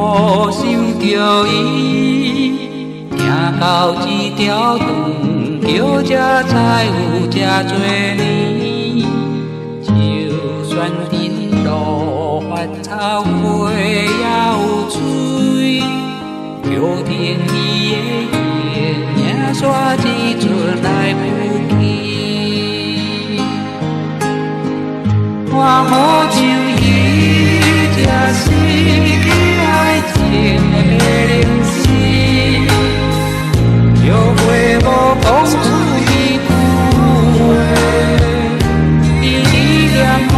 无想着伊，行到这条长桥，才知有这多年。就算人路发草，花也有水，桥停伊的影，煞一阵来不及。我好像伊，才是爱情的灵犀，约会无讲出伊句话，伊依然模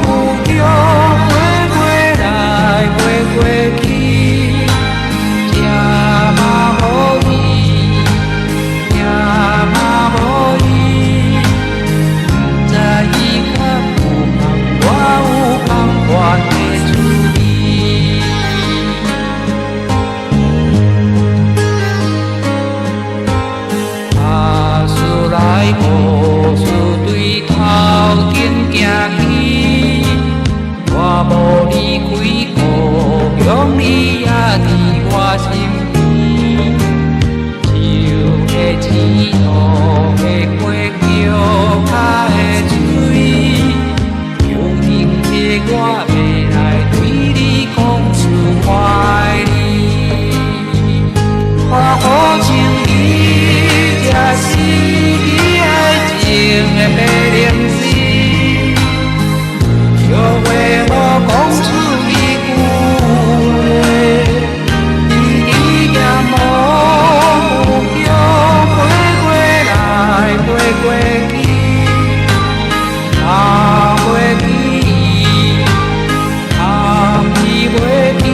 糊着过来过去，这嘛无伊，这嘛无伊，不知伊较有梦，我有空看得出伊。阿叔来无事对头前行去，我无离开故乡，伊也伫我身边。树的枝路的过桥脚的水，又停着我要来对你讲出怀里。我好像伊，才是爱情的灵犀，约会无讲出伊句话，伊依然模糊着过来过去，啊袂记伊，啊记袂记，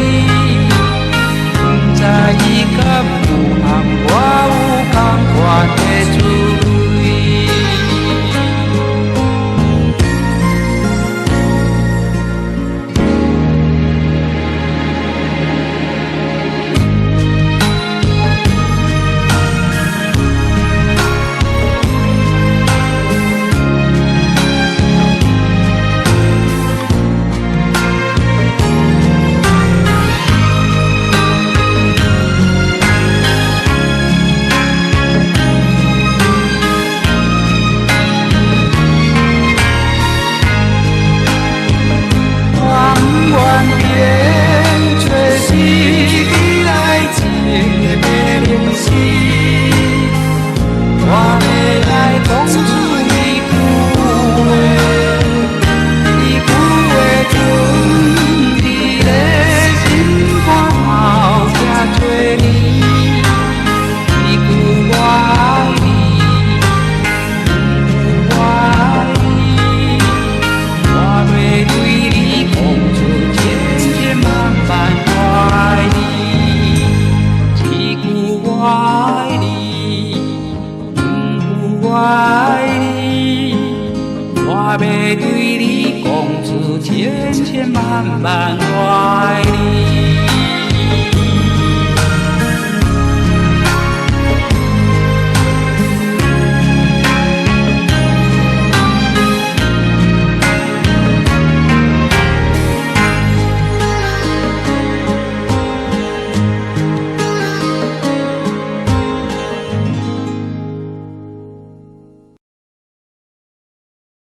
不知伊较有梦，我有空看得出伊。我要对你讲出千千万万我爱你。